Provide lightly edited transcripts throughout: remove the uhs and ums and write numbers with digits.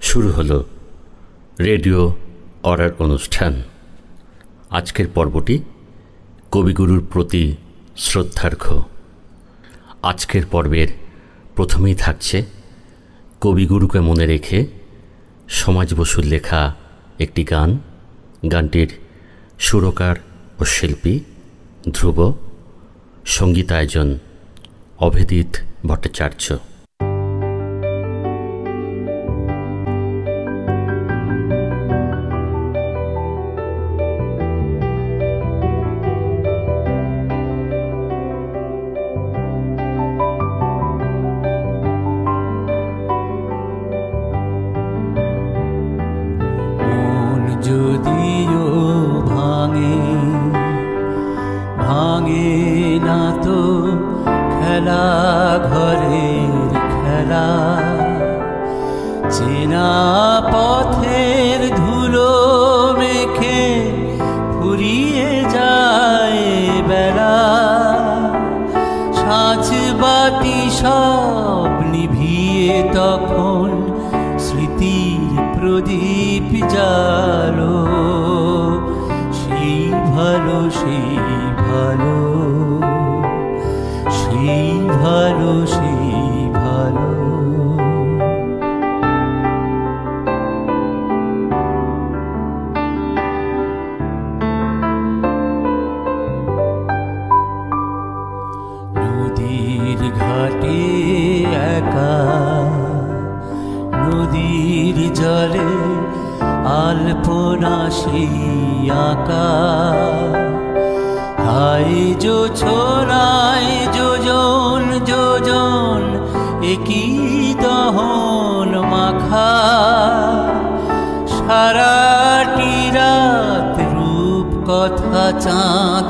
শুরু হলো রেডিও অরার অনুষ্ঠান। আজকের পর্বটি কবিগুরুর প্রতি শ্রদ্ধার্ঘ। আজকের পর্বের প্রথমেই থাকছে কবিগুরুকে মনে রেখে সমাজ বসুর লেখা একটি গান। গানটির সুরকার ও শিল্পী ধ্রুব, সঙ্গীতায়োজন অভিজিৎ ভট্টাচার্য। চাঁদ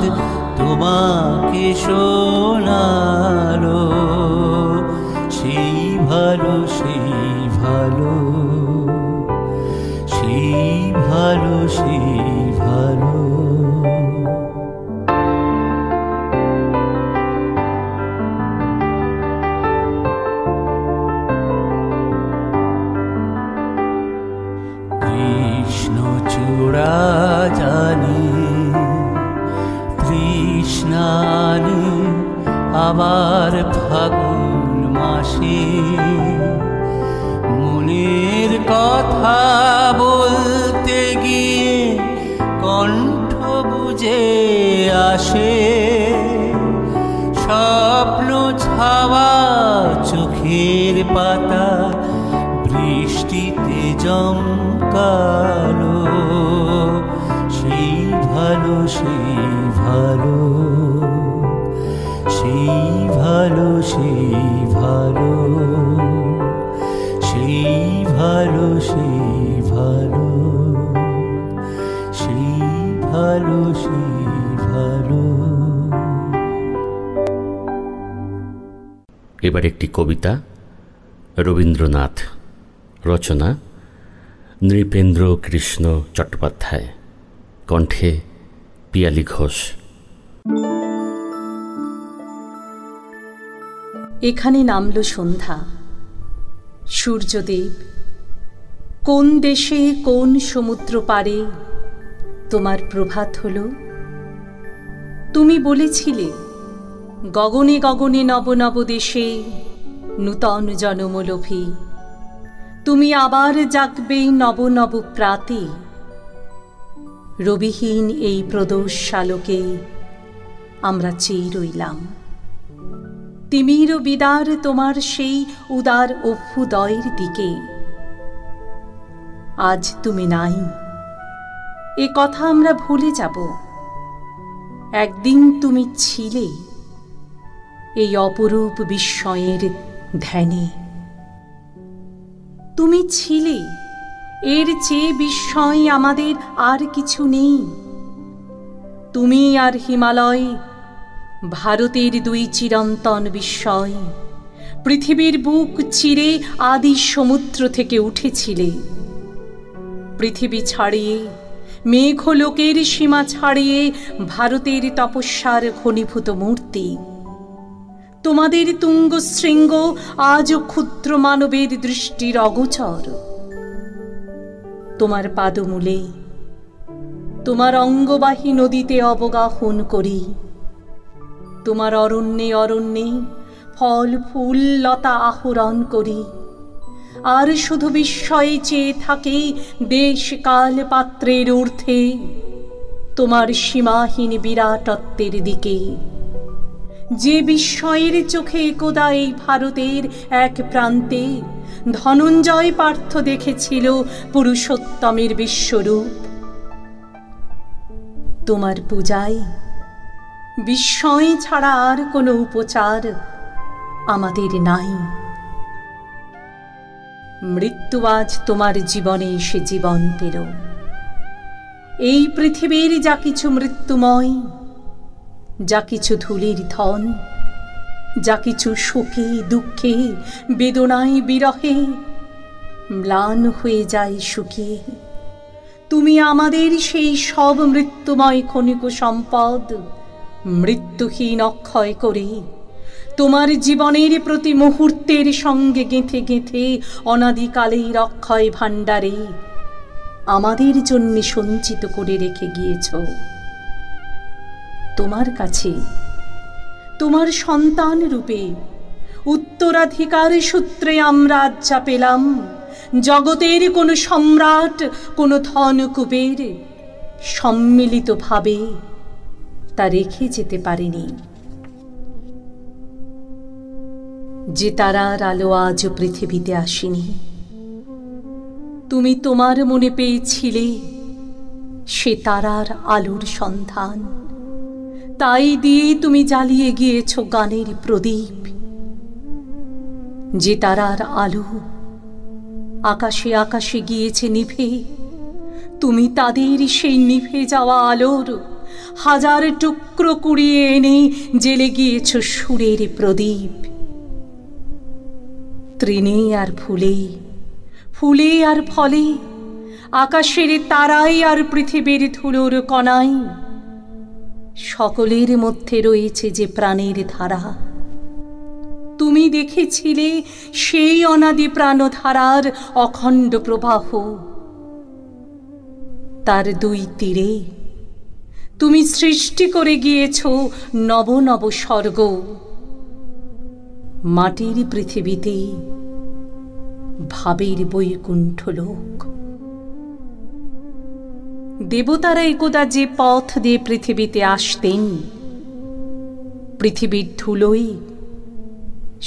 তোমাকে শোনালো, সেই ভালো, সেই ভালো, সেই ভালো, সেই ভালো। কৃষ্ণ চূড়া জানি তৃষ্ণানে আবার ফাগুন মাসে মনের কথা বলতে গিয়ে কণ্ঠ বুঝে আসে, স্বপ্ন ছাওয়া চোখের পাতা বৃষ্টিতে জমকালো, সেই ভালো, সেই ভালো, সেই ভালো, সেই ভালো, সেই ভালো, সেই ভালো, সেই ভালো, সেই ভালো। এবার একটি কবিতা, রবীন্দ্রনাথ, রচনা নৃপেন্দ্র কৃষ্ণ চট্টোপাধ্যায়, কণ্ঠে পিয়ালি ঘোষ। এখানে নামল সন্ধ্যা, সূর্যদেব কোন দেশে কোন সমুদ্র পারে তোমার প্রভাত হলো। তুমি বলেছিলে গগনে গগনে নব নব দেশে নূতন জনমলোভী, তুমি আবার জাগবে নব নব প্রাতে। রবিহীন এই প্রদোষ শালকে আমরা চেয়ে রইলাম, তিমির বিদার তোমার সেই উদার অভ্যুদয়ের দিকে। আজ তুমি নাই, এ কথা আমরা ভুলে যাব। একদিন তুমি ছিলে এই অপরূপ বিস্ময়ের ধ্যানে। তুমি ছিলে, এর চেয়ে বিস্ময় আমাদের আর কিছু নেই। তুমি আর হিমালয় ভারতের দুই চিরন্তন বিস্ময়, পৃথিবীর বুক চিরে আদি সমুদ্র থেকে উঠেছিলে। পৃথিবী ছাড়িয়ে মেঘলোকের সীমা ছাড়িয়ে ভারতের তপস্যার ঘনীভূত মূর্তি। তোমাদের তুঙ্গ শৃঙ্গ আজও ক্ষুদ্র মানবের দৃষ্টির অগোচর। তোমার পাদমূলে, তোমার অঙ্গবাহী নদীতে অবগাহন করি। তোমার অরণ্যে অরণ্যে ফল ফুল লতা আহরণ করি, আর শুধু বিস্ময়ে চেয়ে থাকে দেশ কাল পাত্রের ঊর্ধ্বে তোমার সীমাহীন বিরাটত্বের দিকে। যে বিস্ময়ের চোখে একদা এই ভারতের এক প্রান্তে ধনঞ্জয় পার্থ দেখেছিল পুরুষোত্তমের বিশ্বরূপ, তোমার পূজায় বিস্ময় ছাড়া আর কোনো উপচার আমাদের নাই। মৃত্যু আজ তোমার জীবনে এসে জীবন পেল। এই পৃথিবীর যা কিছু মৃত্যুময়, যা কিছু ধূলির ধন, যা কিছু শোকে দুঃখে বেদনায় বিরহে ম্লান হয়ে যায় শুকিয়ে, তুমি আমাদের সেই সব মৃত্যুময় ক্ষণিক সম্পদ মৃত্যুহীন অক্ষয় করে তোমার জীবনের প্রতি মুহূর্তের সঙ্গে গেঁথে গেঁথে অনাদিকালের অক্ষয় ভাণ্ডারে আমাদের জন্য সঞ্চিত করে রেখে গিয়েছ। তোমার কাছে তোমার সন্তান রূপে উত্তরাধিকার সূত্রে আমরা আজ্ঞা পেলাম, জগতের কোনো সম্রাট, কোনো ধনকুবের সম্মিলিতভাবে তা রেখে যেতে পারেনি। যে তারার আলো আজও পৃথিবীতে আসেনি, তুমি তোমার মনে পেয়েছিলে সে তারার আলোর সন্ধান, তাই দিয়ে তুমি জ্বালিয়ে গিয়েছ গানের প্রদীপ। যে তারার আলো আকাশে আকাশে গিয়েছে নিভে, তুমি তাদের সেই নিভে যাওয়া আলোর হাজার টুকরো কুড়িয়ে এনে জেলে গিয়েছ সুরের প্রদীপ। তৃণে আর ফুলে, ফুলে আর ফলে, আকাশের তারাই আর পৃথিবীর ধুলোর কণাই, সকলের মধ্যে রয়েছে যে প্রাণের ধারা। তুমি দেখেছিলে সেই অনাদি প্রাণধারার অখণ্ড প্রবাহ। তার দুই তীরে তুমি সৃষ্টি করে গিয়েছ নব নব স্বর্গ। মাটির পৃথিবীতে ভাবের বৈকুণ্ঠ লোক। দেবতারা একদা যে পথ দিয়ে পৃথিবীতে আসতেন, পৃথিবীর ধুলোয়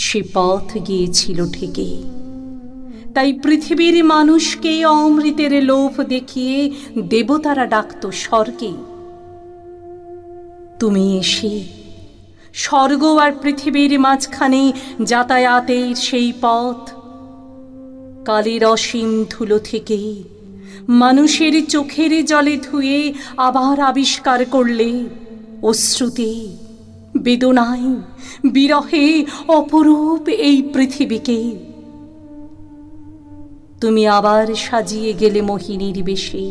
সে পথ গিয়েছিল ঠেকে। তাই পৃথিবীর মানুষকে অমৃতের লোভ দেখিয়ে দেবতারা ডাকত স্বর্গে। তুমি এসে স্বর্গ আর পৃথিবীর মাঝখানে যাতায়াতের সেই পথ কালের অসীম ধুলো থেকে মানুষের চোখের জলে ধুয়ে আবার আবিষ্কার করলে অশ্রুতে, বেদনায়, বিরহে অপরূপ এই পৃথিবীকে। তুমি আবার সাজিয়ে গেলে মোহিনীর বেশে,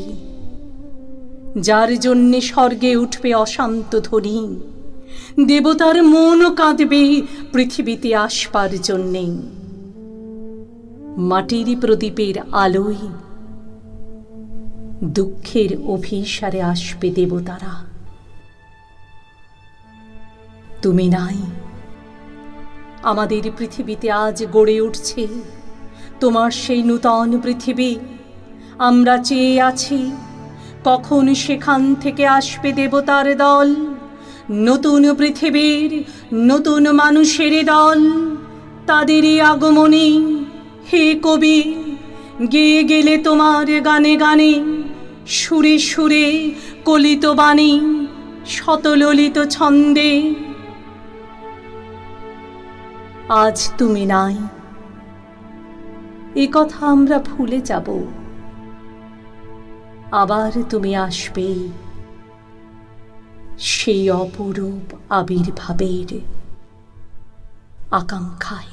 যার জন্যে স্বর্গে উঠবে অশান্ত ধ্বনি, দেবতার মনও কাঁদবে পৃথিবীতে আসবার জন্যে। মাটির প্রদীপের আলোয় দুঃখের অভিসারে আসবে দেবতারা। তুমি নাই, আমাদের পৃথিবীতে আজ গড়ে উঠছে তোমার সেই নূতন পৃথিবী। আমরা চেয়ে আছি কখন সেখান থেকে আসবে দেবতার দল, নতুন পৃথিবীর নতুন মানুষের দল। তাদেরই আগমনে হে কবি গেয়ে গেলে তোমার গানে গানে, সুরে সুরে কলিত বাণী শতললিত ছন্দে। আজ তুমি নাই, এ কথা আমরা ভুলে যাব। আবার তুমি আসবে সেই অপরূপ আবির্ভাবের আকাঙ্ক্ষায়।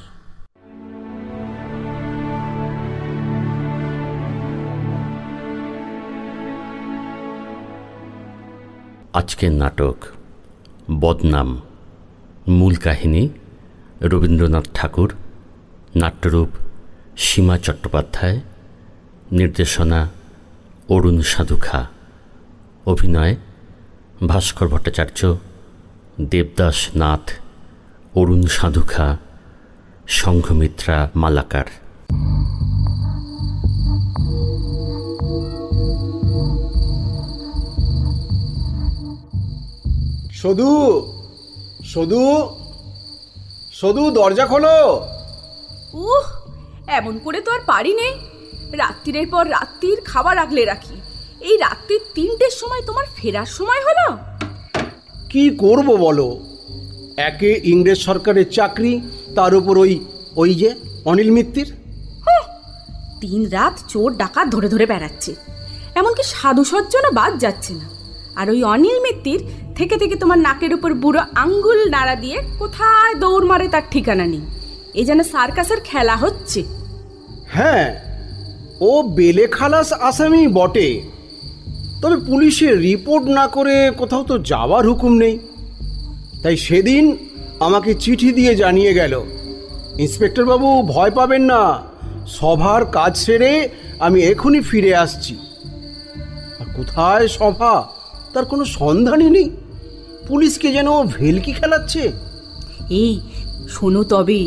আজকের নাটক বদনাম, মূল কাহিনী রবীন্দ্রনাথ ঠাকুর, নাট্যরূপ সীমা চট্টোপাধ্যায়, নির্দেশনা অরুণ সাধুখা। অভিনয় ভাস্কর ভট্টাচার্য, দেবদাস নাথ, অরুণ সাধুখা, সংঘমিত্রা মালাকার। সদু, সদু, সদু, দরজা খোলো। উহ, এমন করে তো আর পারি নে। রাত্রির পর রাত্রির খাবার আগলে রাখি, এই রাত্রির 3টের সময় তোমার ফেরার সময় হলো। কি করব বলো, একে ইংরেজ সরকারের চাকরি, তার উপর ওই যে অনিল মিত্তির। 3 রাত চোর ডাকাত ধরে ধরে বেড়াচ্ছে, এমনকি সাধু সজ্জনও বাদ যাচ্ছে না। আর ওই অনিল মিত্তির থেকে থেকে তোমার নাকের উপর বুড়ো আঙ্গুল নাড়া দিয়ে কোথায় দৌড় মারে তার ঠিকানা নেই। এ যেন সার্কাসের খেলা হচ্ছে। হ্যাঁ, ও বেলে খালাস আসামি বটে, তবে পুলিশের রিপোর্ট না করে কোথাও তো যাওয়ার হুকুম নেই। তাই সেদিন আমাকে চিঠি দিয়ে জানিয়ে গেল, ইন্সপেক্টর বাবু ভয় পাবেন না, সভার কাজ সেরে আমি এখনই ফিরে আসছি। আর কোথায় সভা, তার কোনো সন্ধানই নেই। পুলিশকে যেন ভেলকি খেলাচ্ছে। এই শোনো, তবে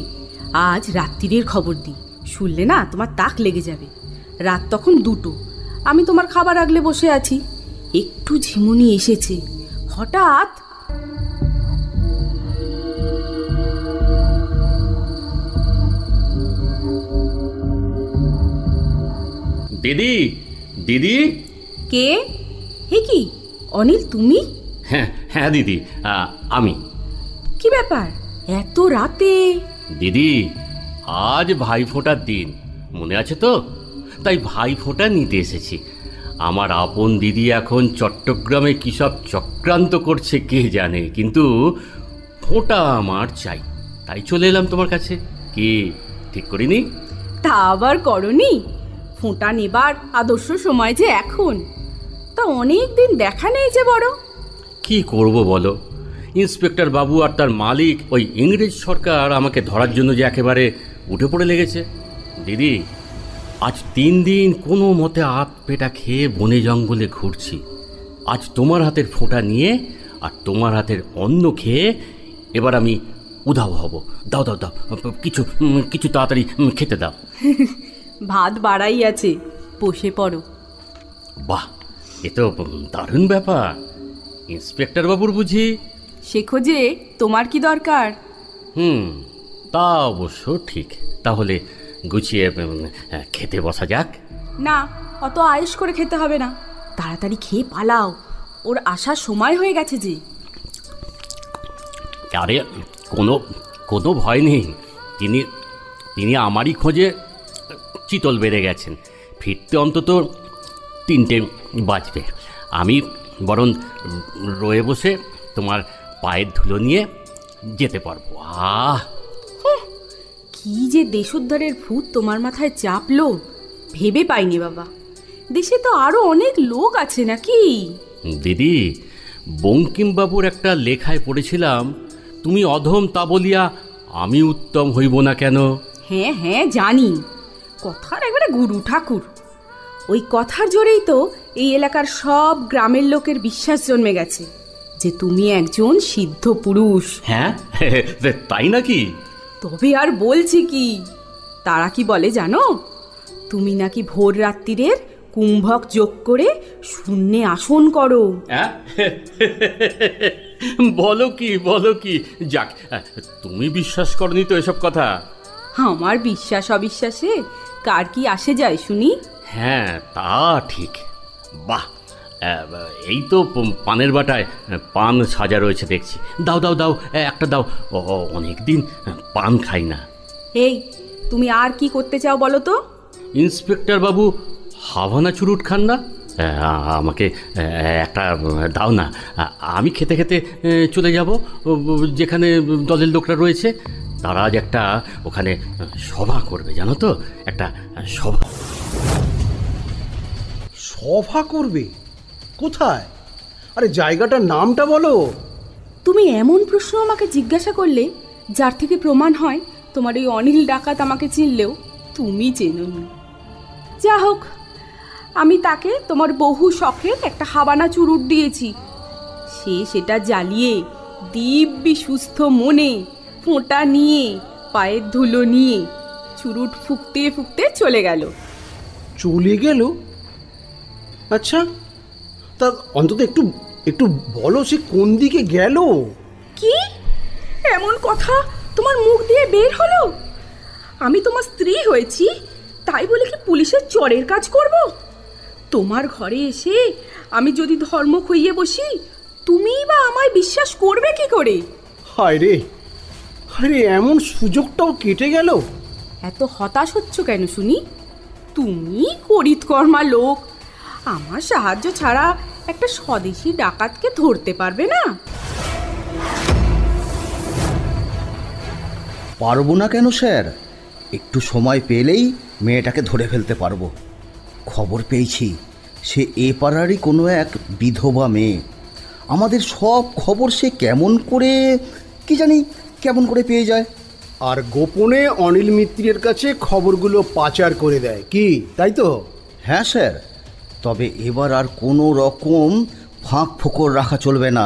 আজ রাত্রিরের খবর দিই, শুনলে না তোমার তাক লেগে যাবে। রাত তখন 2টো, আমি তোমার খাবার আগলে বসে আছি, একটু ঝিমুনি এসেছে। হঠাৎ দিদি, দিদি। কে? হে কি অনিল, তুমি? হ্যাঁ হ্যাঁ দিদি, আমি। কি ব্যাপার এত রাতে? দিদি, আজ ভাইফোঁটার দিন, মনে আছে তো? তাই ভাইফোঁটা নিতে এসেছি। আমার আপন দিদি এখন চট্টগ্রামে কী সব চক্রান্ত করছে কে জানে, কিন্তু ফোঁটা আমার চাই, তাই চলে এলাম তোমার কাছে। কি ঠিক করিনি? তা আবার করনি? ফোঁটা নেবার আদর্শ সময় যে এখন। তা অনেক দিন দেখা নেই যে বড়। কি করব বলো, ইন্সপেক্টর বাবু আর তার মালিক ওই ইংরেজ সরকার আমাকে ধরার জন্য যে একেবারে উঠে পড়ে লেগেছে। দিদি, আজ 3 দিন কোনো মতে আত পেটা খেয়ে বনে জঙ্গলে ঘুরছি। আজ তোমার হাতের ফোঁটা নিয়ে আর তোমার হাতের অন্ন খেয়ে এবার আমি উধাও হব। দাও দাও দাও, কিছু কিছু তাড়াতাড়ি খেতে দাও। ভাত বাড়াই আছে, বসে পড়ো। বাহ, এ তো দারুণ ব্যাপার। ইন্সপেক্টর বাবুর বুঝি? সে খোঁজে তোমার কি দরকার? তা অবশ্য ঠিক। তাহলে গুছিয়ে খেতে বসা যাক। না, অত আয়েশ করে খেতে হবে না, তাড়াতাড়ি খেয়ে পালাও, ওর আসার সময় হয়ে গেছে যে। আরে কোনো ভয় নেই, তিনি আমারই খোঁজে চিতল বেড়ে গেছেন। ফিরতে অন্তত 3টে বাজবে। আমি বরং রয়ে বসে তোমার পায়ের ধুলো নিয়ে যেতে পারবো। কি যে দেশোদ্ধারের ভূত তোমার মাথায় চাপলো, ভেবে পাইনি বাবা। দেশে তো আরো অনেক লোক আছে নাকি? দিদি, বঙ্কিমবাবুর একটা লেখায় পড়েছিলাম, তুমি অধম তা বলিয়া আমি উত্তম হইব না কেন। হ্যাঁ হ্যাঁ জানি, কথার একবারে গুরু ঠাকুর। ওই কথার জোরেই তো এই এলাকার সব গ্রামের লোকের বিশ্বাস জন্মে গেছে যে তুমি একজন সিদ্ধ পুরুষ। হ্যাঁ, তাই নাকি? তবে আর বলছি কি, তারা কি বলে জানো? তুমি নাকি ভোর রাত্রিরের কুম্ভক যোগ করে শূন্যে আসন করো। বলো কি? যাক, তুমি বিশ্বাস করনি তো এসব কথা? আমার বিশ্বাস অবিশ্বাসে কার কি আসে যায় শুনি? হ্যাঁ, তা ঠিক। বাহ, এই তো পানের বাটায় পান সাজা রয়েছে দেখছি। দাও দাও দাও, একটা দাও, অনেকদিন পান খাই না। এই, তুমি আর কি করতে চাও বলো তো? ইন্সপেক্টর বাবু হাভানা চুরুট খান না? আমাকে একটা দাও না, আমি খেতে খেতে চলে যাব যেখানে দলের লোকরা রয়েছে। তারা আজ একটা ওখানে সভা করবে, জানো তো? একটা সভা করবে? কোথায়? আরে জায়গাটার নামটা বলো। তুমি এমন প্রশ্ন আমাকে জিজ্ঞাসা করলে যার থেকে প্রমাণ হয় তোমার এই অনিল ডাকাত আমাকে চিনলেও তুমি চেনোনি। যা হোক, আমি তাকে তোমার বহু শখের একটা হাবানা চুরুট দিয়েছি। সে সেটা জ্বালিয়ে দিব্যি সুস্থ মনে, ফোঁটা নিয়ে, পায়ের ধুলো নিয়ে চুরুট ফুঁকতে ফুঁকতে চলে গেল। চলে গেল? আচ্ছা, তা অন্তত একটু একটু বলো সে কোন দিকে গেল? কি এমন কথা তোমার মুখ দিয়ে বের হলো? আমি তোমার স্ত্রী হয়েছি তাই বলে কি পুলিশের চোরের কাজ করব? তোমার ঘরে এসে আমি যদি ধর্ম খুইয়ে বসি, তুমিই বা আমায় বিশ্বাস করবে কি করে? হায় রে, আরে এমন সুযোগটাও কেটে গেল। এত হতাশ হচ্ছ কেন শুনি? তুমি করিতকর্মা লোক, আমার সাহায্য ছাড়া একটা স্বদেশী ডাকাতকে ধরতে পারবে না? পারবো না কেন স্যার, একটু সময় পেলেই মেয়েটাকে ধরে ফেলতে পারবো। খবর পেয়েছি সে এ পাড়ারই কোনো এক বিধবা মেয়ে। আমাদের সব খবর সে কেমন করে কি জানি কেমন করে পেয়ে যায়, আর গোপনে অনিল মিত্রের কাছে খবরগুলো পাচার করে দেয়, কি তাই তো? হ্যাঁ স্যার, তবে এবার আর কোনো রকম ফাঁক ফোকর রাখা চলবে না।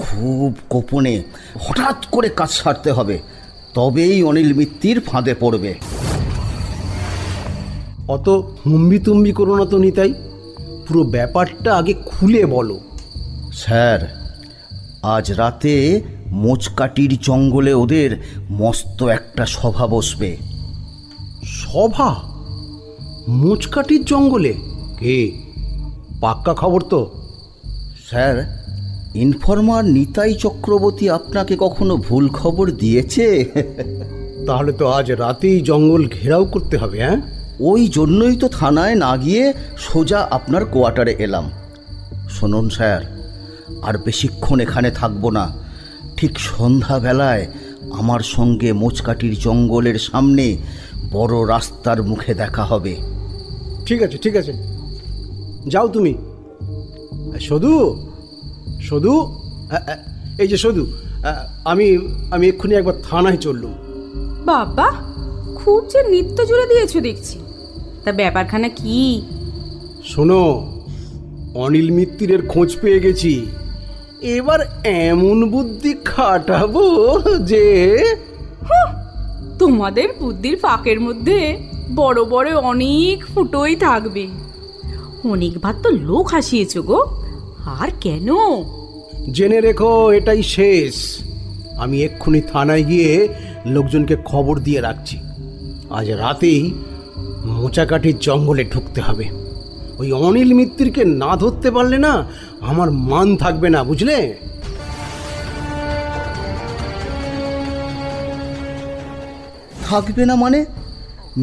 খুব গোপনে হঠাৎ করে কাজ সারতে হবে, তবেই অনিল মিত্তির ফাঁদে পড়বে। অত হুম্বি তুম্বি করো না তো নিতাই, পুরো ব্যাপারটা আগে খুলে বলো। স্যার, আজ রাতে মোচকাটির জঙ্গলে ওদের মস্ত একটা সভা বসবে। সভা? মোচকাটির জঙ্গলে? কে? পাক্কা খবর তো? স্যার, ইনফরমার নিতাই চক্রবর্তী আপনাকে কখনো ভুল খবর দিয়েছে? তাহলে তো আজ রাতেই জঙ্গল ঘেরাও করতে হবে। হ্যাঁ, ওই জন্যই তো থানায় না গিয়ে সোজা আপনার কোয়ার্টারে এলাম। শুনুন স্যার, আর বেশিক্ষণ এখানে থাকবো না। ঠিক সন্ধ্যাবেলায় আমার সঙ্গে মোচকাটির জঙ্গলের সামনে বড় রাস্তার মুখে দেখা হবে। ঠিক আছে ঠিক আছে, যাও তুমি। সদু, সদু, এই যে সদু, আমি আমি এক্ষুনি একবার থানায় চললুম। বাবা, খুব যে নৃত্য জুড়ে দিয়েছো দেখছি। তা ব্যাপারখানা কি? শোনো, অনিল মিত্তিরের খোঁজ পেয়ে গেছি। এবার এমন বুদ্ধি খাটাবো যে তোমাদের বুদ্ধির ফাঁকের মধ্যে বড় বড় অনেক ফুটোই থাকবে। অনেকবার তো লোক হাসিয়েছো গো, আর কেন? জেনে রেখো, এটাই শেষ। আমি এক্ষুনি থানায় গিয়ে লোকজনকে খবর দিয়ে রাখছি, আজ রাতেই মোচাকাঠির জঙ্গলে ঢুকতে হবে। ওই অনিল মিত্তিরকে না ধরতে পারলে না আমার মান থাকবে না, বুঝলে? থাকবে না মানে?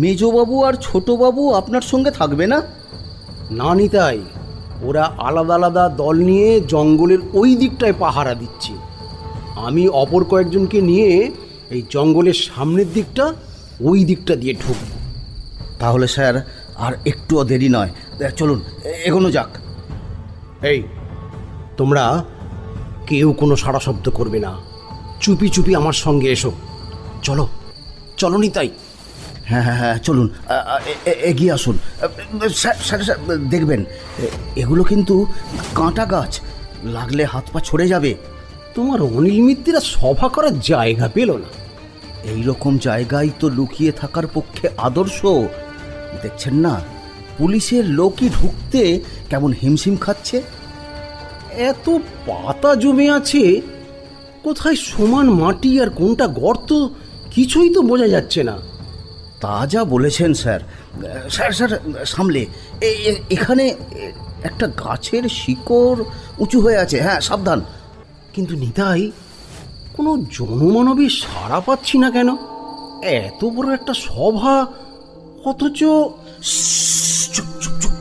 মেজবাবু আর ছোটবাবু আপনার সঙ্গে থাকবে না? না নিতাই, ওরা আলাদা আলাদা দল নিয়ে জঙ্গলের ওই দিকটায় পাহারা দিচ্ছে। আমি অপর কয়েকজনকে নিয়ে এই জঙ্গলের সামনের দিকটা, ওই দিকটা দিয়ে ঢুকব। তাহলে স্যার আর একটুও দেরি নয়, চলুন এগোনো যাক। এই, তোমরা কেউ কোনো সাড়া শব্দ করবে না, চুপি চুপি আমার সঙ্গে এসো। চলো চলো নিতাই। হ্যাঁ হ্যাঁ হ্যাঁ, চলুন এগিয়ে আসুন। স্যার স্যার স্যার, দেখবেন এগুলো কিন্তু কাঁটা গাছ, লাগলে হাত পা ছড়ে যাবে। তোমার অনিল মিত্তিরা সভা করার জায়গা পেল না। এই রকম জায়গায় তো লুকিয়ে থাকার পক্ষে আদর্শ। দেখছেন না, পুলিশের লোকই ঢুকতে কেমন হিমশিম খাচ্ছে। এত পাতা জমে আছে, কোথায় সমান মাটি আর কোনটা গর্ত কিছুই তো বোঝা যাচ্ছে না। তা যা বলেছেন স্যার। স্যার স্যার, সামলে এখানে একটা গাছের শিকড় উঁচু হয়ে আছে। হ্যাঁ, সাবধান। কিন্তু নিতাই, কোনো জনমানবী সাড়া পাচ্ছি না কেন? এত বড় একটা সভা, অথচ চুপ চুপ চুপ,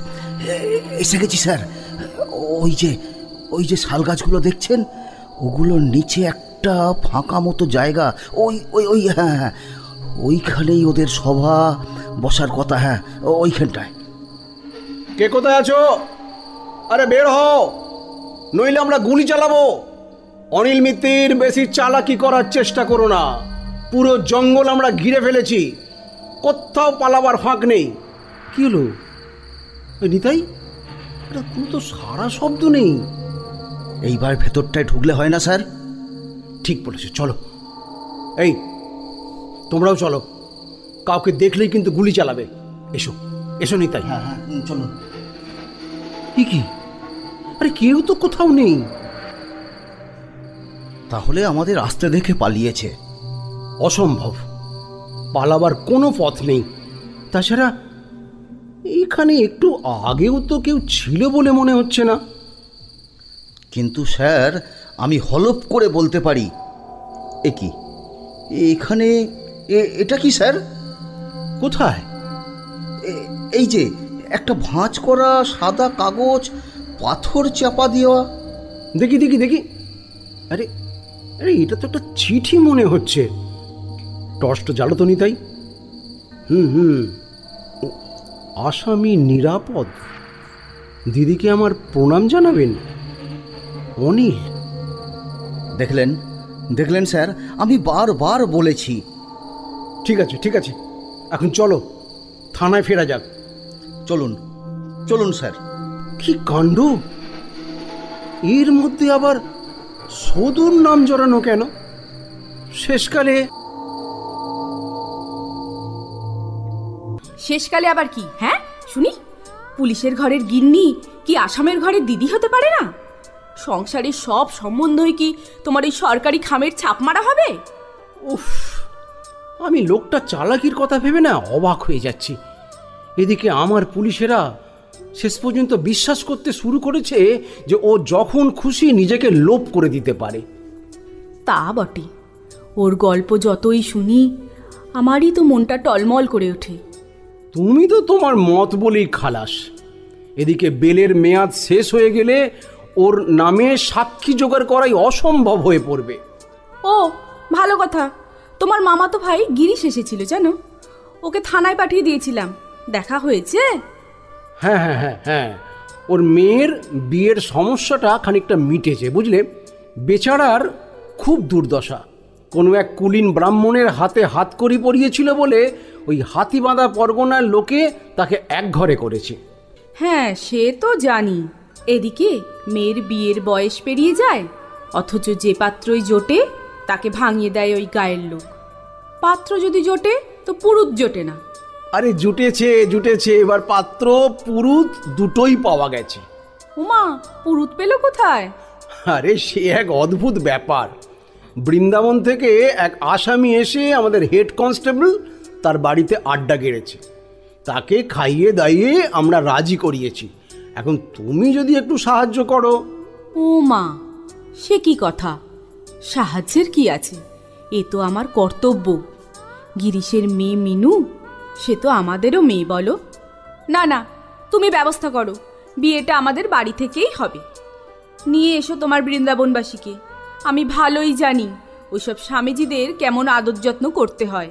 এসে গেছি স্যার। ওই যে শাল গাছগুলো দেখছেন, ওগুলোর নিচে একটা ফাঁকা মতো জায়গা। ওই ওই ওই হ্যাঁ হ্যাঁ, ওইখানেই ওদের সভা বসার কথা। হ্যাঁ, ওইখানটায়। কে কোথায় আছো? আরে বের হও, নইলে আমরা গুলি চালাবো। অনিল মিত্তির বেশি চালাকি করার চেষ্টা করো না। পুরো জঙ্গল আমরা ঘিরে ফেলেছি, কোথাও পালাবার ফাঁক নেই। কি হলো? নিতাই, এটা কোনো তো সারা শব্দ নেই। এইবার ভেতরটায় ঢুকলে হয় না স্যার? ঠিক বলেছে, চলো। এই তোমরাও চলো, কাউকে দেখলেই কিন্তু গুলি চালাবে। এসো এসো নিতাই। হ্যাঁ হ্যাঁ চলুন। কি আরে কেউ তো কোথাও নেই। তাহলে আমাদের আসতে দেখে পালিয়েছে। অসম্ভব, পালাবার কোনো পথ নেই। তাছাড়া এইখানে একটু আগেও তো কেউ ছিল বলে মনে হচ্ছে না। কিন্তু স্যার, আমি হলপ করে বলতে পারি। এ কি, এখানে এটা কি স্যার? কোথায়? এই যে একটা ভাঁজ করা সাদা কাগজ, পাথর চাপা দেওয়া। দেখি দেখি দেখি। আরে আরে এটা তো একটা চিঠি মনে হচ্ছে। টর্চটা জ্বালো তো নিতাই। আসামি নিরাপদ, দিদিকে আমার প্রণাম জানাবেন, অনিল। দেখলেন দেখলেন স্যার, আমি বারবার বলেছি। ঠিক আছে ঠিক আছে, এখন চলো থানায় ফেরা যাক। চলুন চলুন স্যার। কি কাণ্ড, এর মধ্যে আবার সদুর নাম জড়ানো কেন? শেষকালে শেষকালে আবার কি? হ্যাঁ শুনি, পুলিশের ঘরের গিন্নি কি আসামের ঘরের দিদি হতে পারে না? সংসারের সব সম্বন্ধই কি তোমার এই সরকারি খামের ছাপ মারা হবে? উফ, আমি লোকটা চালাকির কথা ভেবে না অবাক হয়ে যাচ্ছি। এদিকে আমার পুলিশেরা শেষ পর্যন্ত বিশ্বাস করতে শুরু করেছে যে ও যখন খুশি নিজেকে লোপ করে দিতে পারে। তা বটে, ওর গল্প যতই শুনি আমারই তো মনটা টলমল করে ওঠে। তুমি তো তোমার মত বলেই খালাস। এদিকে বেলের মেয়াদ শেষ হয়ে গেলে ওর নামে সাক্ষী জোগাড় করাই অসম্ভব হয়ে পড়বে। ও ভালো কথা, তোমার মামাতো ভাই গিরিশ এসেছিল জানো, ওকে থানায় পাঠিয়ে দিয়েছিলাম। দেখা হয়েছে? হ্যাঁ হ্যাঁ হ্যাঁ হ্যাঁ, ওর মেয়ের বিয়ের সমস্যাটা খানিকটা মিটেছে বুঝলে। বেচারার খুব দুর্দশা, কোনো এক কুলীন ব্রাহ্মণের হাতে হাতকড়ি পরিয়েছিল বলে ওই হাতিবাঁধা পরগনার লোকে তাকে এক ঘরে করেছে। হ্যাঁ সে তো জানি। এদিকে মেয়ের বিয়ের বয়স পেরিয়ে যায়, অথচ যে পাত্রই জোটে তাকে ভাঙিয়ে দেয় ওই গায়ের লোক। পাত্র যদি জোটে তো পুরুত জোটে না। আরে জুটেছে জুটেছে, এবার পাত্র পুরুত দুটোই পাওয়া গেছে। উমা, পুরুত পেল কোথায়? আরে সে এক অদ্ভুত ব্যাপার। বৃন্দাবন থেকে এক আসামি এসে আমাদের হেড কনস্টেবল তার বাড়িতে আড্ডা গেড়েছে, তাকে খাইয়ে দাইয়ে আমরা রাজি করিয়েছি। এখন তুমি যদি একটু সাহায্য করো। ও মা, সে কি কথা? সাহায্যের কি আছে, এ তো আমার কর্তব্য। গিরিশের মেয়ে মিনু, সে তো আমাদেরও মেয়ে বলো। না না, তুমি ব্যবস্থা করো, বিয়েটা আমাদের বাড়ি থেকেই হবে। নিয়ে এসো তোমার বৃন্দাবনবাসীকে। আমি ভালোই জানি ওইসব স্বামীজিদের কেমন আদর যত্ন করতে হয়।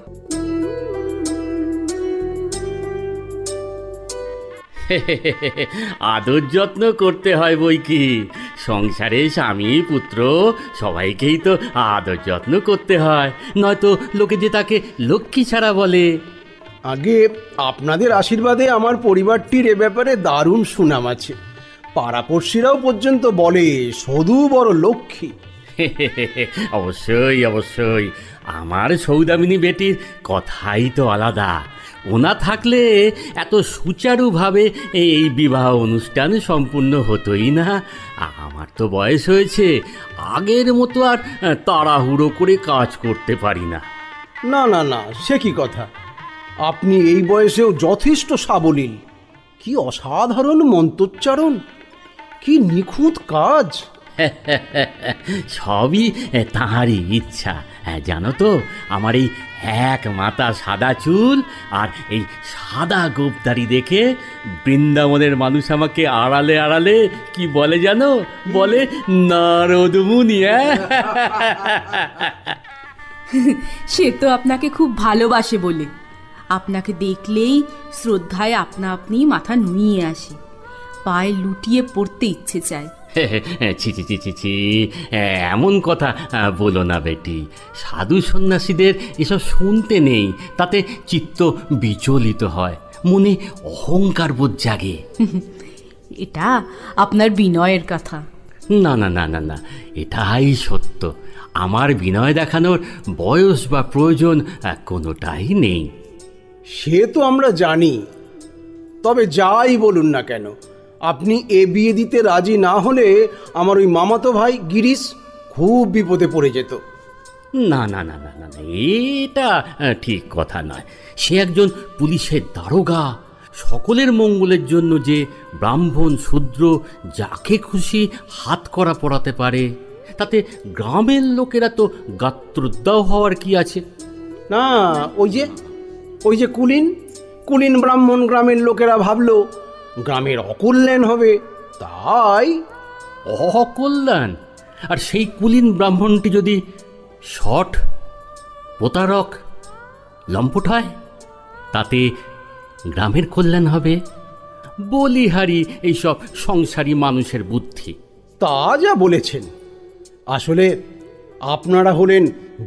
আদর যত্ন করতে হয় বই কি, সংসারে স্বামী পুত্র সবাইকেই তো আদর যত্ন করতে হয়, নয়তো লোকে যে তাকে লক্ষ্মী ছাড়া বলে। আগে আপনাদের আশীর্বাদে আমার পরিবারটির এ ব্যাপারে দারুণ সুনাম আছে। পাড়াপড়শিরাও পর্যন্ত বলে সদু বড় লক্ষ্মী। অবশ্যই অবশ্যই, আমার সৌদামিনী বেটির কথাই তো আলাদা। ওনা থাকলে এত সুচারুভাবে এই বিবাহ অনুষ্ঠান সম্পূর্ণ হতোই না। আমার তো বয়স হয়েছে, আগের মতো আর তাড়াহুড়ো করে কাজ করতে পারি না। না না না, সে কি কথা, আপনি এই বয়সেও যথেষ্ট সাবলীল। কি অসাধারণ মন্ত্রোচ্চারণ, কি নিখুঁত কাজ। সবই তাঁরই ইচ্ছা। জানো তো, আমার এই এক মাথা সাদা চুল আর এই সাদা গোপদারি দেখে বৃন্দাবনের মানুষ আমাকে আড়ালে আড়ালে কি বলে জানো? বলে নারদ মুনি। সে তো আপনাকে খুব ভালোবাসে বলে, আপনাকে দেখলেই শ্রদ্ধায় আপনা আপনি মাথা নুইয়ে আসে, পায়ে লুটিয়ে পড়তে ইচ্ছে চায়। ছি ছি ছি ছি ছি, এমন কথা বলো না বেটি। সাধু সন্ন্যাসীদের এসব শুনতে নেই, তাতে চিত্ত বিচলিত হয়। মনে অহংকার বোধ জাগে। এটা আপনার বিনয়ের কথা। না না না না না, এটাই সত্য। আমার বিনয় দেখানোর বয়স বা প্রয়োজন কোনোটাই নেই। সে তো আমরা জানি, তবে যাই বলুন না কেন, আপনি এ বিয়ে দিতে রাজি না হলে আমার ওই মামাতো ভাই গিরিশ খুব বিপদে পড়ে যেত। না না না না না না, এটা ঠিক কথা নয়। সে একজন পুলিশের দারোগা। সকলের মঙ্গলের জন্য যে ব্রাহ্মণ শূদ্র যাকে খুশি হাত করা পড়াতে পারে, তাতে গ্রামের লোকেরা তো গাত্রোদ্দাহ হওয়ার কি আছে? না, ওই যে কুলীন ব্রাহ্মণ গ্রামের লোকেরা ভাবলো গ্রামের অকল্যাণ হবে, তাই। অকল্যাণ? আর সেই কুলীন ব্রাহ্মণটি যদি শঠ, প্রতারক, লম্পট হয়, তাতে গ্রামের কল্যাণ হবে? বলিহারি এইসব সংসারী মানুষের বুদ্ধি। তা যা বলেছেন। আসলে আপনারা হলেন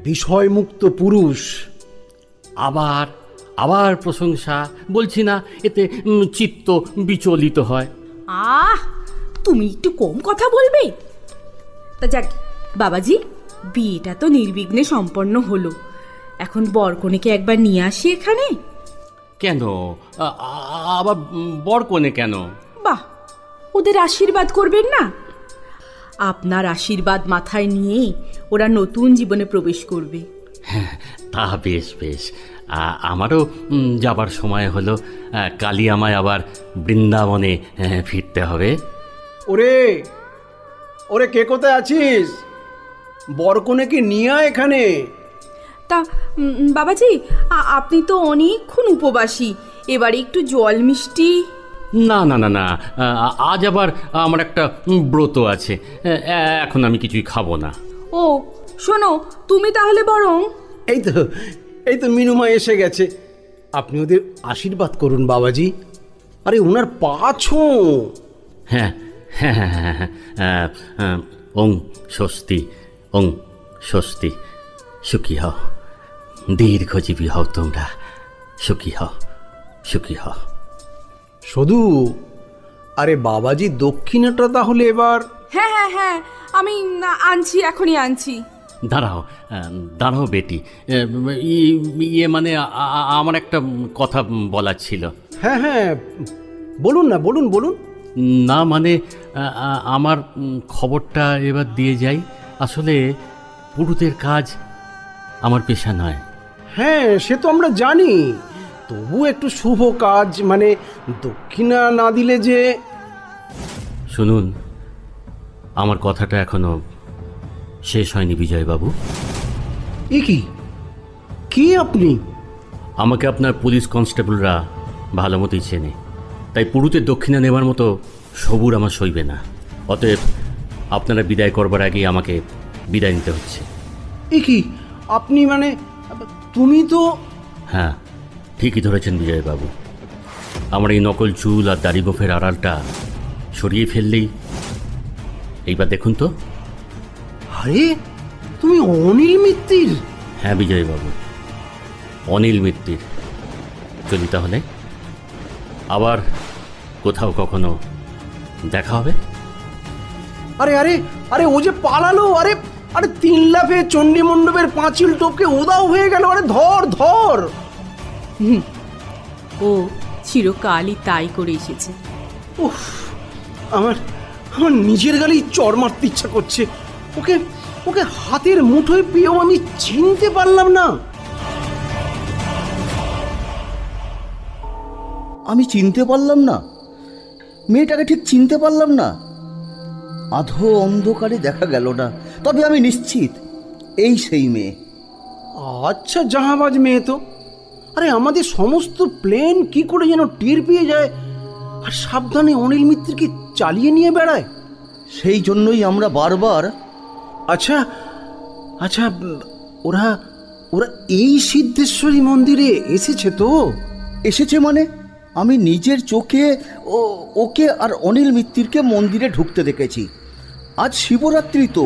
বিষয়মুক্ত পুরুষ। আবার আবার প্রশংসা বলছি না, এতে চিত্ত বিচলিত হয়। তুমি একটু কম কথা বলবে। তা যাক বাবাজি, বিয়েটা তো নির্বিঘ্নে সম্পন্ন হলো। এখন বরকনেকে একবার নিয়ে আসি এখানে। কেন আবার বরকনে কেন? বাহ, ওদের আশীর্বাদ করবেন না? আপনার আশীর্বাদ মাথায় নিয়ে ওরা নতুন জীবনে প্রবেশ করবে। হ্যাঁ, তা বেশ বেশ। আমারও যাবার সময় হলো। কালই আমায় আবার বৃন্দাবনে ফিরতে হবে। ওরে ওরে, কে কোথায় আছিস? বরকনেকে নিয়ে আয় এখানে। তা বাবাজি, আপনি তো অনেকক্ষণ উপবাসী, এবারে একটু জল মিষ্টি। না না না না, আজ আবার আমার একটা ব্রত আছে। এখন আমি কিছুই খাবো না। ও শোনো, তুমি তাহলে বরং এই তো মিনুমা এসে গেছে। আপনি ওদের আশীর্বাদ করুন বাবাজি। আরে ওনার পা ছোঁ। হ্যাঁ হ্যাঁ হ্যাঁ হ্যাঁ হ্যাঁ, ওং স্বস্তি, ওং স্বস্তি। সুখী হও, দীর্ঘজীবী হও তোমরা। সুখী হও, সুখী হও। শুধু আরে বাবাজি, দক্ষিণাটা তাহলে এবার। হ্যাঁ হ্যাঁ হ্যাঁ, আমি আনছি, এখনই আনছি। দাঁড়াও দাঁড়াও বেটি, ইয়ে মানে আমার একটা কথা বলার ছিল। হ্যাঁ হ্যাঁ, বলুন না, বলুন বলুন। না মানে আমার খবরটা এবার দিয়ে যাই। আসলে পুরুতের কাজ আমার পেশা নয়। হ্যাঁ, সে তো আমরা জানি, তবু একটু শুভ কাজ, মানে দক্ষিণা না দিলে যে। শুনুন, আমার কথাটা এখনো শেষ হয়নি বিজয়বাবু। এ কি আপনি? আমাকে আপনার পুলিশ কনস্টেবলরা ভালো মতোই চেনে, তাই পুরুতের দক্ষিণা নেবার মতো সবুর আমার সইবে না। অতএব আপনারা বিদায় করবার আগেই আমাকে বিদায় নিতে হচ্ছে। এ কি আপনি, মানে তুমি তো। হ্যাঁ, ঠিকই ধরেছেন বিজয়বাবু। আমার এই নকল চুল আর দাড়ি গোফের আড়ালটা সরিয়ে ফেললেই। এইবার দেখুন তো। আরে তুমি অনিল মিত্তির? হ্যাঁ বিজয়বাবু, অনিল মিত্তির। চলি তাহলে, আবার কোথাও কখনো দেখা হবে। আরে আরে আরে, ও যে পালালো। আরে আরে, 3 লাফে চণ্ডী মণ্ডপের পাঁচিল টপকে উদাও হয়ে গেল। আরে ধর ধর। ও চিরকালই তাই করে এসেছে। উফ, আমার নিজের গালেই চড় মারতে ইচ্ছা করছে। ওকে ওকে হাতের মুঠোয় পেয়েও আমি চিনতে পারলাম না। আমি চিনতে পারলাম না, মেয়েটাকে ঠিক চিনতে পারলাম না। আধো অন্ধকারে দেখা গেল না, তবে আমি নিশ্চিত এই সেই মেয়ে। আচ্ছা, জাহাবাজ মেয়ে তো। আরে আমাদের সমস্ত প্লেন কি করে যেন টের পেয়ে যায় আর সাবধানে অনিল মিত্রকে চালিয়ে নিয়ে বেড়ায়। সেই জন্যই আমরা বারবার। আচ্ছা আচ্ছা, ওরা ওরা এই সিদ্ধেশ্বরী মন্দিরে এসেছে তো? এসেছে মানে আমি নিজের চোখে ওকে আর অনিল মিত্তিরকে মন্দিরে ঢুকতে দেখেছি। আজ শিবরাত্রি তো,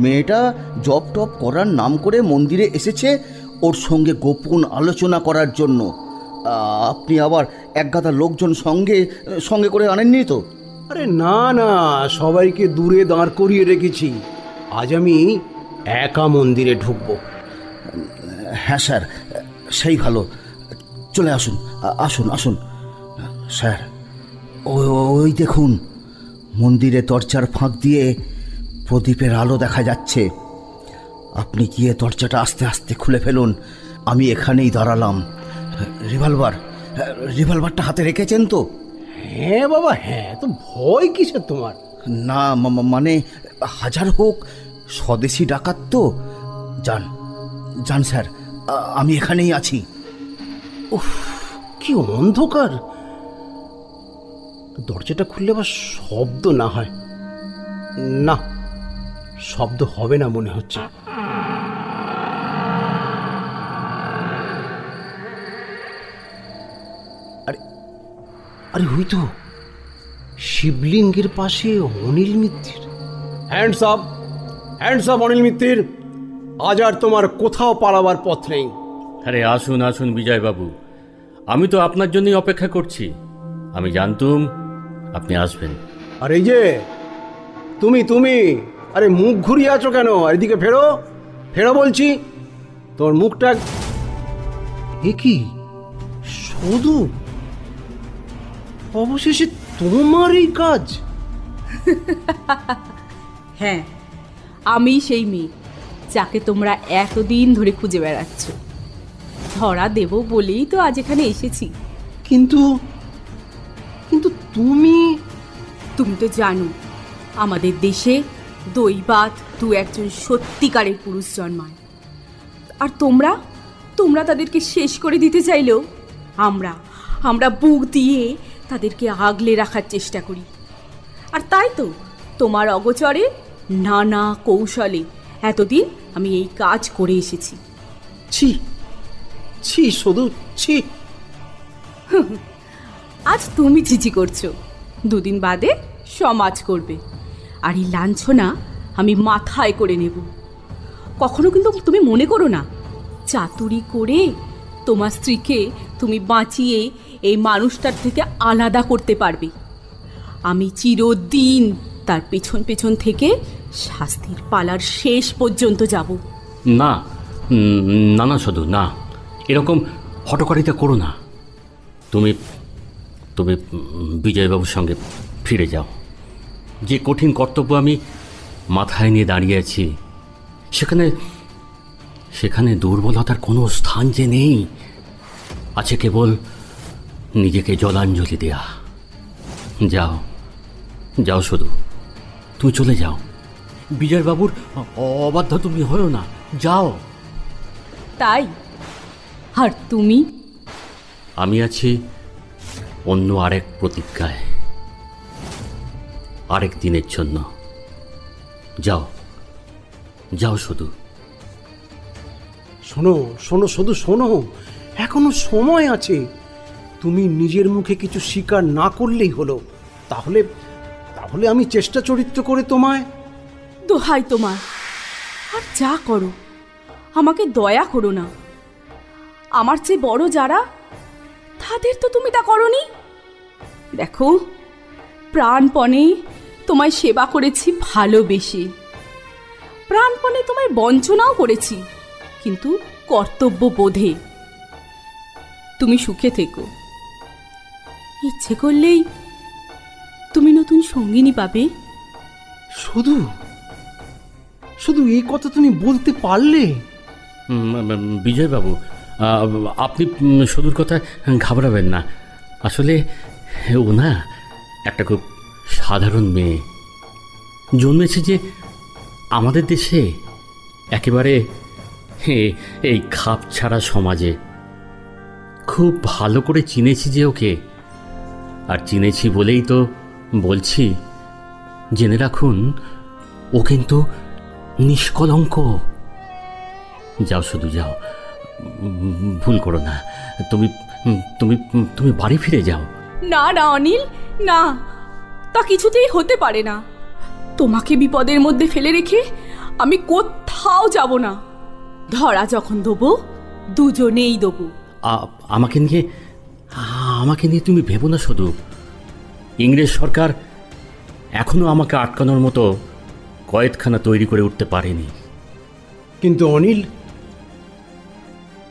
মেয়েটা জপ টপ করার নাম করে মন্দিরে এসেছে ওর সঙ্গে গোপন আলোচনা করার জন্য। আপনি আবার এক গাদা লোকজন সঙ্গে সঙ্গে করে আনেননি তো? আরে না না, সবাইকে দূরে দাঁড় করিয়ে রেখেছি। আজ আমি একা মন্দিরে ঢুকবো। হ্যাঁ স্যার, সেই ভালো। চলে আসুন, আসুন আসুন স্যার। ওই দেখুন, মন্দিরে দরজার ফাঁক দিয়ে প্রদীপের আলো দেখা যাচ্ছে। আপনি গিয়ে দরজাটা আস্তে আস্তে খুলে ফেলুন। আমি এখানেই দাঁড়ালাম। রিভলভারটা হাতে রেখেছেন তো? হ্যাঁ বাবা, হ্যাঁ। তো ভয় কিসের তোমার? না মানে হাজার হোক স্বদেশি ডাকাত তো। যান যান স্যার, আমি এখানেই আছি। উফ, কি অন্ধকার! দরজাটা খুললে আবার শব্দ না হয়? না, শব্দ হবে না মনে হচ্ছে। আরে আরে ওই তো শিবলিঙ্গের পাশে Anil Mittir. Hands up, hands up Anil Mittir. আজ আর তোমার কোথাও পালাবার পথ নেই। আরে আসুন আসুন বিজয়বাবু, আমি তো আপনার জন্যই অপেক্ষা করছি। আমি জানতুম আপনি আসবেন। আর এই যে তুমি আরে মুখ ঘুরিয়ে আছো কেন? এদিকে ফেরো, ফেরো বলছি। তোর মুখটা এ কি শুধু? অবশেষে তোমার এই কাজ? হ্যাঁ, আমি সেই মেয়ে যাকে তোমরা এতদিন ধরে খুঁজে বেড়াচ্ছ। ধরা দেব বলেই তো আজ এখানে এসেছি। কিন্তু তুমি তো জানো আমাদের দেশে দৈবাত দু একজন সত্যিকারের পুরুষ জন্মায়, আর তোমরা তাদেরকে শেষ করে দিতে চাইলেও আমরা বুক দিয়ে তাদেরকে আগলে রাখার চেষ্টা করি। আর তাই তো তোমার অগোচরে নানা কৌশলে এতদিন আমি এই কাজ করে এসেছি। ছি শুধু ছি। আজ তুমি ছিছি করছো, দুদিন বাদে সমাজ করবে। আর এই লাঞ্ছনা আমি মাথায় করে নেব। কখনো কিন্তু তুমি মনে করো না চাতুরি করে তোমার স্ত্রীকে তুমি বাঁচিয়ে এই মানুষটার থেকে আলাদা করতে পারবে। আমি চিরদিন তার পেছন পেছন থেকে শাস্তির পালার শেষ পর্যন্ত যাব। না না না, শুধু না, এরকম হটকারিতা করো না। তুমি বিজয়বাবুর সঙ্গে ফিরে যাও। যে কঠিন কর্তব্য আমি মাথায় নিয়ে দাঁড়িয়ে আছি, সেখানে দুর্বলতার কোনো স্থান যে নেই। আছে কেবল নিজেকে জলাঞ্জলি দেয়া। যাও শুধু, তুমি চলে যাও। বিজয়বাবুর অবাধ্য তুমি হও না, যাও। তাই? আর তুমি? আমি আছি অন্য আরেক প্রতিজ্ঞায়, আরেক দিনের জন্য। যাও শুধু। শোনো শুধু শোনো, এখনো সময় আছে। তুমি নিজের মুখে কিছু স্বীকার না করলেই হলো। তাহলে আমি চেষ্টা চরিত্র করে তোমায়। দোহাই তোমার, আর যা করো আমাকে দয়া করো না। আমার চেয়ে বড় যারা, তাদের তো তুমি তা করনি। দেখো, প্রাণপণে তোমায় সেবা করেছি ভালোবেসে, প্রাণপণে তোমায় বঞ্চনাও করেছি, কিন্তু কর্তব্য বোধে। তুমি সুখে থেকো। ইচ্ছে করলেই তুমি নতুন সঙ্গিনী পাবে। শুধু এই কথা তুমি বলতে পারলে? বিজয়বাবু, আপনি শুধুর কথা ঘাবড়াবেন না। আসলে ও না একটা খুব সাধারণ মেয়ে, জন্মেছে যে আমাদের দেশে, একেবারে এই খাপ ছাড়া সমাজে। খুব ভালো করে চিনেছি যে ওকে, আর চিনেছি বলেই তো বলছি, জেনে রাখুন ও কিন্তু নিষ্কলঙ্ক। যাও শুধু, যাও, ভুল করো না। তুমি বাড়ি ফিরে যাও। না না অনিল, না, তা কিছুতেই হতে পারে না। তোমাকে বিপদের মধ্যে ফেলে রেখে আমি কোথাও যাব না। ধরা যখন দেবো, দুজনেই দেবো। আমাকে নিয়ে আমাকে নিয়ে তুমি ভেবো না শুধু। ইংরেজ সরকার এখনো আমাকে আটকানোর মতো কয়েদখানা তৈরি করে উঠতে পারেনি। কিন্তু অনিল,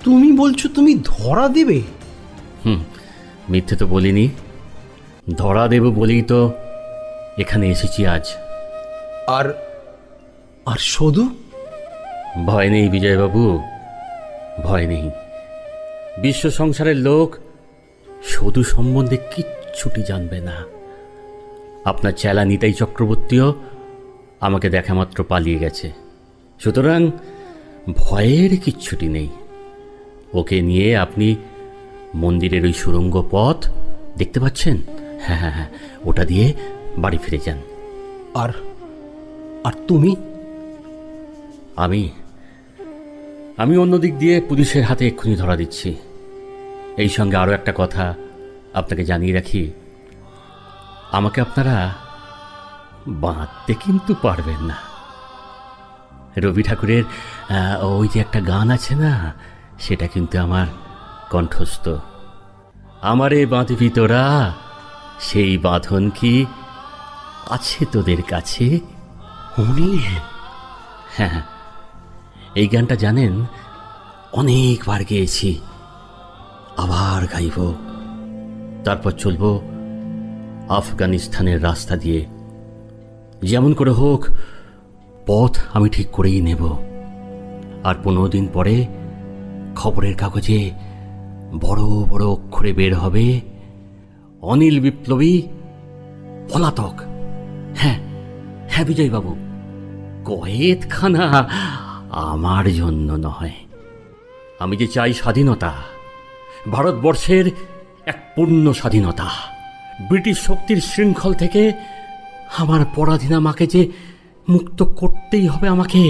তুমি বলছো তুমি ধরা দেবে? মিথ্যে তো বলিনি। ধরা দেব বলেই তো এখানে এসেছি আজ। আর আর শুধু ভয় নেই বিজয়বাবু, ভয় নেই। বিশ্ব সংসারের লোক শুধু সম্বন্ধে কিচ্ছুটি জানবে না। আপনার চেলা নিতাই চক্রবর্তীও আমাকে দেখা মাত্র পালিয়ে গেছে, সুতরাং ভয়ের কিচ্ছুটি নেই। ওকে নিয়ে আপনি মন্দিরের ওই সুড়ঙ্গ পথ দেখতে পাচ্ছেন? হ্যাঁ হ্যাঁ হ্যাঁ, ওটা দিয়ে বাড়ি ফিরে যান। আর আর তুমি? আমি অন্য দিক দিয়ে পুলিশের হাতে এক্ষুনি ধরা দিচ্ছি। এই সঙ্গে আরও একটা কথা আপনাকে জানিয়ে রাখি, আমাকে আপনারা বাঁধতে কিন্তু পারবেন না। রবি ঠাকুরের ওই যে একটা গান আছে না, সেটা কিন্তু আমার কণ্ঠস্থ। আমারে বাঁধবি তোরা, সেই বাঁধন কি আছে তোদের কাছে? অনিল, হ্যাঁ, এই গানটা জানেন অনেকবার গেয়েছি, আবার গাইব। তারপর চলব আফগানিস্তানের রাস্তা দিয়ে। যেমন করে হোক পথ আমি ঠিক করেই নেব। আর 15 দিন পরে খবরের কাগজে বড় বড় অক্ষরে বের হবে, অনিল বিপ্লবী পলাতক। হ্যাঁ হ্যাঁ বিজয়বাবু, কয়েদখানা আমার জন্য নয়। আমি যে চাই স্বাধীনতা, ভারতবর্ষের এক পূর্ণ স্বাধীনতা। ব্রিটিশ শক্তির শৃঙ্খল থেকে আমার পরাধীনা মাকে যে মুক্ত করতেই হবে আমাকে।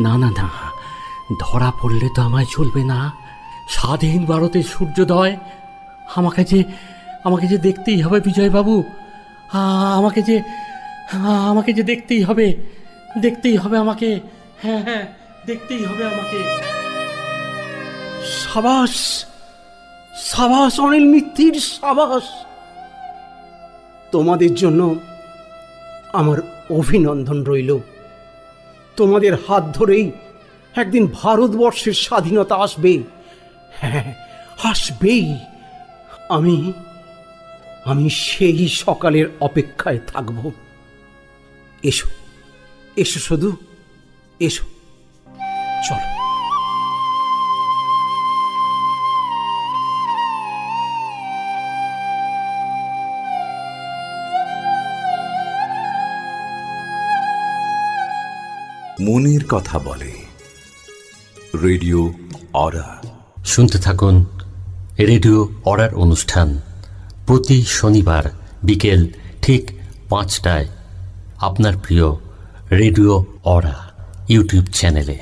না না না, ধরা পড়লে তো আমায় চলবে না। স্বাধীন ভারতের সূর্যোদয় আমাকে যে দেখতেই হবে বিজয়বাবু। আমাকে যে দেখতেই হবে আমাকে। হ্যাঁ হ্যাঁ, দেখতেই হবে আমাকে। সাবাস সাবাস অনিল মিত্তির, সাবাস। তোমাদের জন্য আমার অভিনন্দন রইল। তোমাদের হাত ধরেই একদিন ভারতবর্ষের স্বাধীনতা আসবে। হ্যাঁ, আসবেই। আমি সেই সকালের অপেক্ষায় থাকব। এসো এসো, শুধু এসো, চলো। মনের কথা বলে, রেডিও অরা। শুনতে থাকুন রেডিও অরার অনুষ্ঠান প্রতি শনিবার বিকেল ঠিক 5টায় আপনার প্রিয় রেডিও অরা ইউটিউব চ্যানেলে।